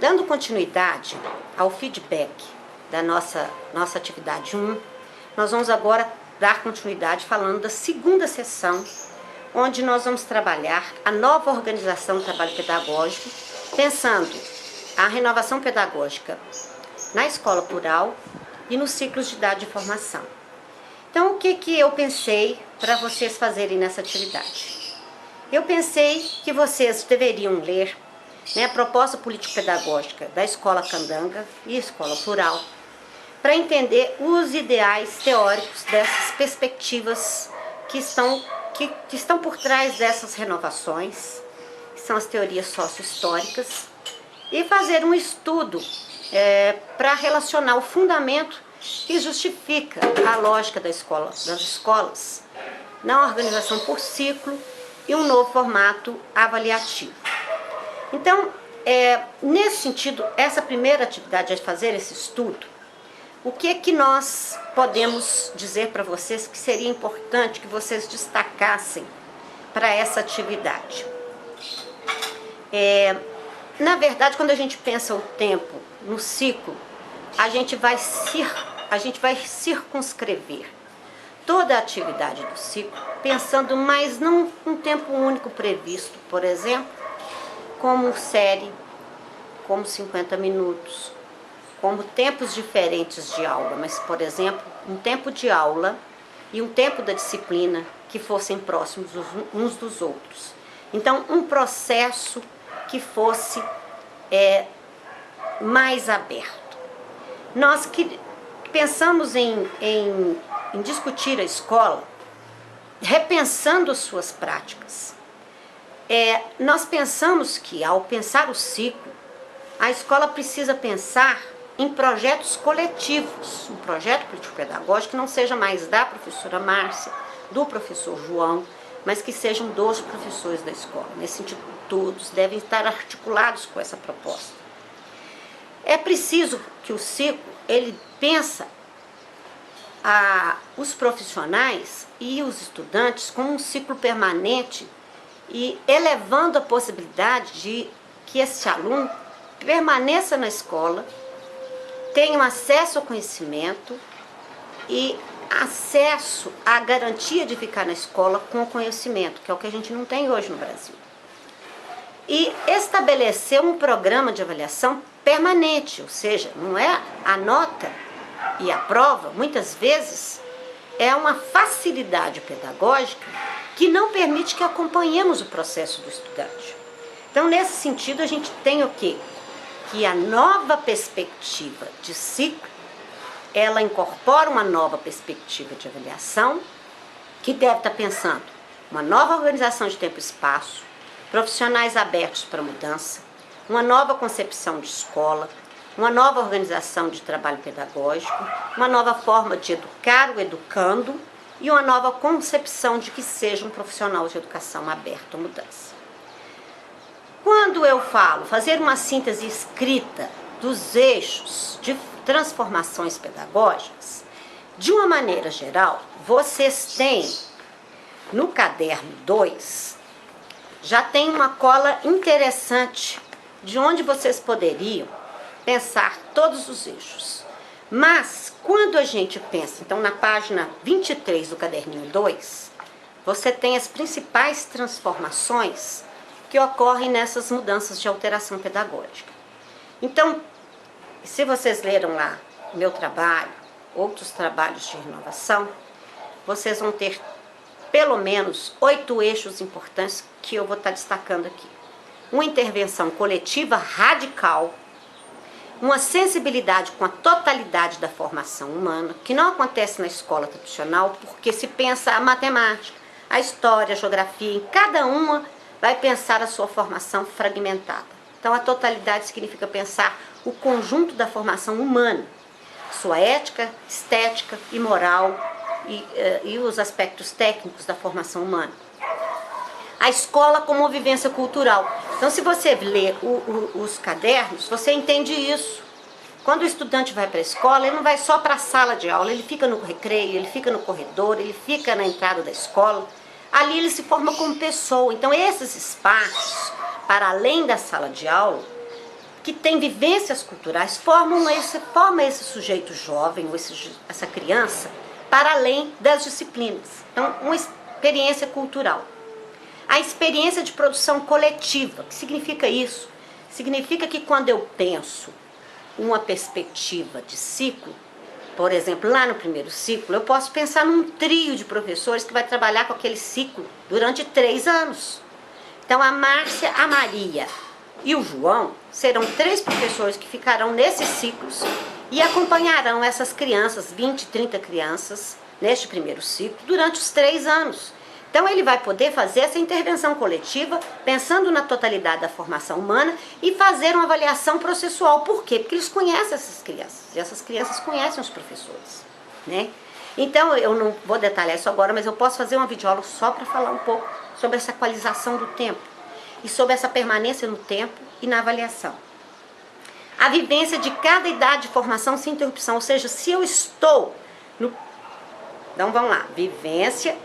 Dando continuidade ao feedback da nossa atividade 1, nós vamos agora dar continuidade falando da segunda sessão, onde nós vamos trabalhar a nova organização do trabalho pedagógico, pensando a renovação pedagógica na escola plural e nos ciclos de idade de formação. Então, o que eu pensei para vocês fazerem nessa atividade? Eu pensei que vocês deveriam ler a proposta político-pedagógica da escola Candanga e escola plural, para entender os ideais teóricos dessas perspectivas que estão por trás dessas renovações, que são as teorias sócio-históricas, e fazer um estudo para relacionar o fundamento que justifica a lógica das escolas na organização por ciclo e um novo formato avaliativo. Então, nesse sentido, essa primeira atividade é fazer esse estudo. O que nós podemos dizer para vocês que seria importante que vocês destacassem para essa atividade? Na verdade, quando a gente pensa o tempo no ciclo, a gente vai circunscrever toda a atividade do ciclo, pensando mais não um tempo único previsto, por exemplo, como série, como 50 minutos, como tempos diferentes de aula, mas, por exemplo, um tempo de aula e um tempo da disciplina que fossem próximos uns dos outros. Então, um processo que fosse mais aberto. Nós que pensamos em discutir a escola, repensando as suas práticas. Nós pensamos que, ao pensar o ciclo, a escola precisa pensar em projetos coletivos, um projeto político-pedagógico que não seja mais da professora Márcia, do professor João, mas que sejam dos professores da escola. Nesse sentido, todos devem estar articulados com essa proposta. É preciso que o ciclo, ele pensa os profissionais e os estudantes como um ciclo permanente e elevando a possibilidade de que esse aluno permaneça na escola, tenha acesso ao conhecimento e acesso à garantia de ficar na escola com o conhecimento, que é o que a gente não tem hoje no Brasil. E estabelecer um programa de avaliação permanente, ou seja, não é a nota e a prova, muitas vezes, é uma facilidade pedagógica que não permite que acompanhemos o processo do estudante. Então, nesse sentido, a gente tem o quê? Que a nova perspectiva de ciclo, ela incorpora uma nova perspectiva de avaliação, que deve estar pensando uma nova organização de tempo e espaço, profissionais abertos para mudança, uma nova concepção de escola, uma nova organização de trabalho pedagógico, uma nova forma de educar o educando e uma nova concepção de que seja um profissional de educação aberto à mudança. Quando eu falo fazer uma síntese escrita dos eixos de transformações pedagógicas, de uma maneira geral, vocês têm no caderno 2, já tem uma cola interessante de onde vocês poderiam pensar todos os eixos. Mas, quando a gente pensa, então na página 23 do caderninho 2, você tem as principais transformações que ocorrem nessas mudanças de alteração pedagógica. Então, se vocês leram lá meu trabalho, outros trabalhos de renovação, vocês vão ter pelo menos 8 eixos importantes que eu vou estar destacando aqui. Uma intervenção coletiva radical, uma sensibilidade com a totalidade da formação humana, que não acontece na escola tradicional, porque se pensa a matemática, a história, a geografia, em cada uma vai pensar a sua formação fragmentada. Então, a totalidade significa pensar o conjunto da formação humana, sua ética, estética e moral e os aspectos técnicos da formação humana. A escola como vivência cultural. Então, se você lê os cadernos, você entende isso. Quando o estudante vai para a escola, ele não vai só para a sala de aula, ele fica no recreio, ele fica no corredor, ele fica na entrada da escola. Ali ele se forma como pessoa. Então, esses espaços, para além da sala de aula, que tem vivências culturais, forma esse sujeito jovem, ou essa criança, para além das disciplinas. Então, uma experiência cultural. A experiência de produção coletiva. O que significa isso? Significa que quando eu penso uma perspectiva de ciclo, por exemplo, lá no primeiro ciclo, eu posso pensar num trio de professores que vai trabalhar com aquele ciclo durante 3 anos. Então, a Márcia, a Maria e o João serão 3 professores que ficarão nesses ciclos e acompanharão essas crianças, 20, 30 crianças, neste primeiro ciclo, durante os 3 anos. Então, ele vai poder fazer essa intervenção coletiva, pensando na totalidade da formação humana e fazer uma avaliação processual. Por quê? Porque eles conhecem essas crianças, e essas crianças conhecem os professores, né? Então, eu não vou detalhar isso agora, mas eu posso fazer uma videoaula só para falar um pouco sobre essa equalização do tempo e sobre essa permanência no tempo e na avaliação. A vivência de cada idade de formação sem interrupção, ou seja, se eu estou no... Então, vamos lá, vivência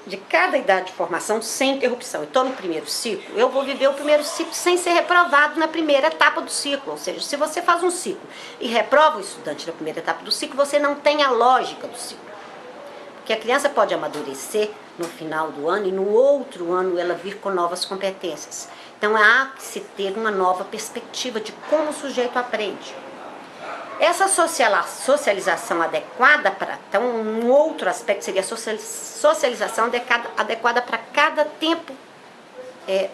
de cada idade de formação sem interrupção. Eu estou no primeiro ciclo, eu vou viver o primeiro ciclo sem ser reprovado na primeira etapa do ciclo. Ou seja, se você faz um ciclo e reprova o estudante na primeira etapa do ciclo, você não tem a lógica do ciclo. Porque a criança pode amadurecer no final do ano e no outro ano ela vir com novas competências. Então há que se ter uma nova perspectiva de como o sujeito aprende. Essa socialização adequada para... Então, um outro aspecto seria a socialização adequada para cada tempo,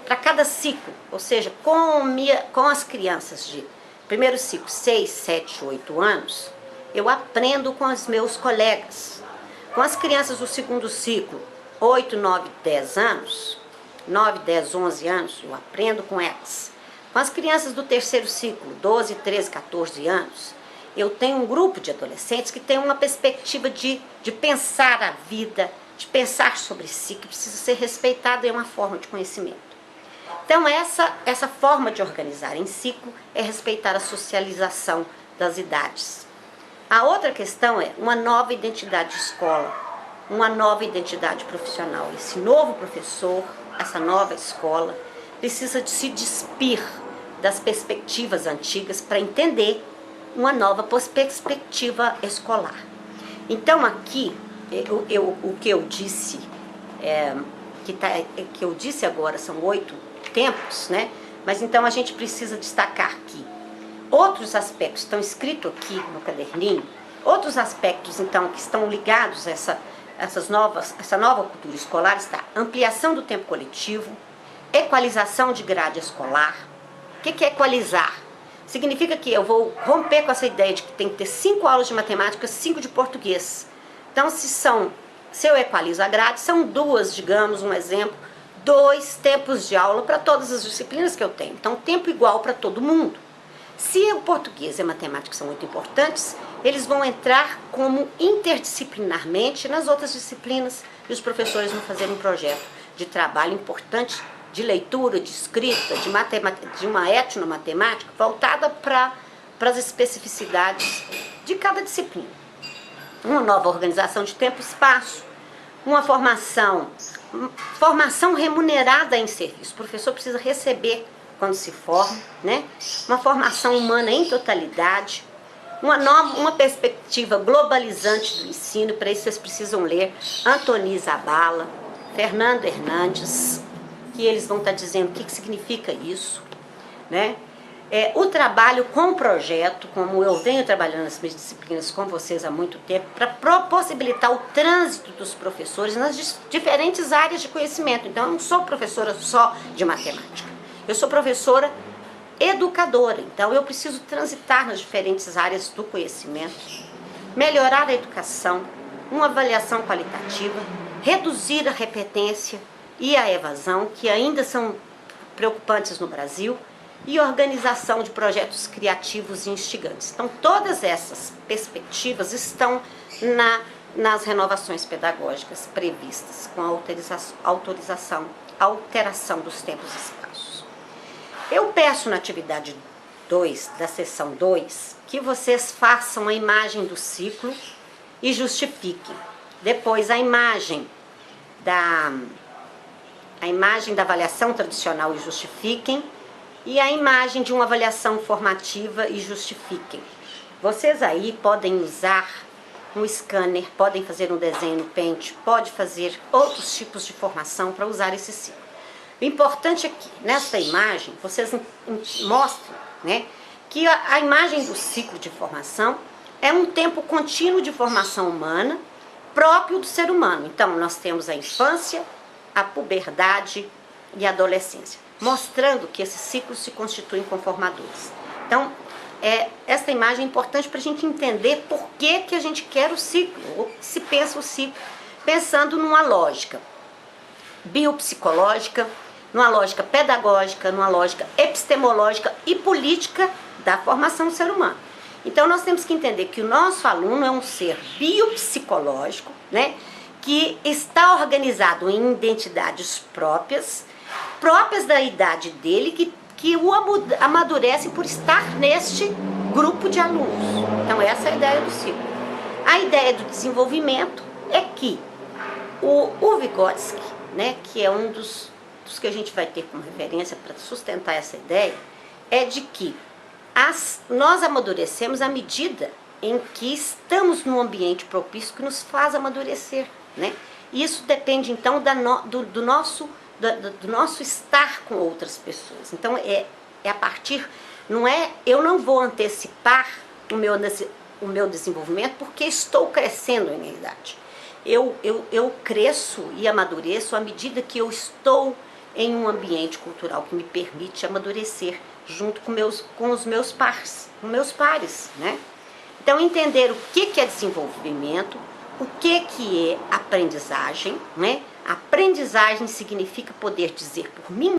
para cada ciclo. Ou seja, com as crianças de primeiro ciclo, 6, 7, 8 anos, eu aprendo com os meus colegas. Com as crianças do segundo ciclo, 8, 9, 10 anos, 9, 10, 11 anos, eu aprendo com elas. Com as crianças do terceiro ciclo, 12, 13, 14 anos, eu tenho um grupo de adolescentes que tem uma perspectiva de pensar a vida, de pensar sobre si, que precisa ser respeitada em uma forma de conhecimento. Então, essa forma de organizar em ciclo é respeitar a socialização das idades. A outra questão é uma nova identidade de escola, uma nova identidade profissional. Esse novo professor, essa nova escola, precisa de se despir das perspectivas antigas para entender uma nova perspectiva escolar. Então, aqui, o que eu disse, que eu disse agora são 8 tempos, né? Mas então a gente precisa destacar aqui outros aspectos, estão escritos aqui no caderninho, outros aspectos, então, que estão ligados a essa nova cultura escolar, está ampliação do tempo coletivo, equalização de grade escolar. O que é equalizar? Significa que eu vou romper com essa ideia de que tem que ter 5 aulas de matemática, 5 de português. Então, se eu equalizo a grade, são 2, digamos, um exemplo, 2 tempos de aula para todas as disciplinas que eu tenho. Então, tempo igual para todo mundo. Se o português e a matemática são muito importantes, eles vão entrar como interdisciplinarmente nas outras disciplinas e os professores vão fazer um projeto de trabalho importante de leitura, de escrita, de uma etnomatemática voltada para as especificidades de cada disciplina. Uma nova organização de tempo e espaço, uma formação remunerada em serviço. O professor precisa receber quando se forma, né? Uma formação humana em totalidade, uma perspectiva globalizante do ensino. Para isso vocês precisam ler Antoni Zabala, Fernando Hernandes, que eles vão estar dizendo o que significa isso, né? O trabalho com o projeto, como eu venho trabalhando nas minhas disciplinas com vocês há muito tempo, para possibilitar o trânsito dos professores nas diferentes áreas de conhecimento. Então, eu não sou professora só de matemática, eu sou professora educadora, então eu preciso transitar nas diferentes áreas do conhecimento, melhorar a educação, uma avaliação qualitativa, reduzir a repetência e a evasão, que ainda são preocupantes no Brasil, e organização de projetos criativos e instigantes. Então, todas essas perspectivas estão nas renovações pedagógicas previstas, com a alteração dos tempos e espaços. Eu peço na atividade 2, da seção 2, que vocês façam a imagem do ciclo e justifiquem. Depois, a imagem da avaliação tradicional e justifiquem, e a imagem de uma avaliação formativa e justifiquem. Vocês aí podem usar um scanner, podem fazer um desenho no Paint, pode fazer outros tipos de formação para usar esse ciclo. O importante é que, nessa imagem, vocês mostram, né, que a imagem do ciclo de formação é um tempo contínuo de formação humana próprio do ser humano. Então, nós temos a infância, a puberdade e a adolescência, mostrando que esses ciclos se constituem com formadores. Então, essa imagem é importante para a gente entender por que a gente quer o ciclo, ou se pensa o ciclo, pensando numa lógica biopsicológica, numa lógica pedagógica, numa lógica epistemológica e política da formação do ser humano. Então, nós temos que entender que o nosso aluno é um ser biopsicológico, né, que está organizado em identidades próprias da idade dele, que o amadurece por estar neste grupo de alunos. Então, essa é a ideia do ciclo. A ideia do desenvolvimento é que o Vygotsky, né, que é um dos que a gente vai ter como referência para sustentar essa ideia, é de que nós amadurecemos à medida em que estamos num ambiente propício que nos faz amadurecer, né? Isso depende, então, do nosso estar com outras pessoas. Então, a partir, eu não vou antecipar o meu desenvolvimento porque estou crescendo em idade. Eu cresço e amadureço à medida que eu estou em um ambiente cultural que me permite amadurecer junto com os meus pares, né? Então, entender o que é desenvolvimento, o que é aprendizagem, né? Aprendizagem significa poder dizer por mim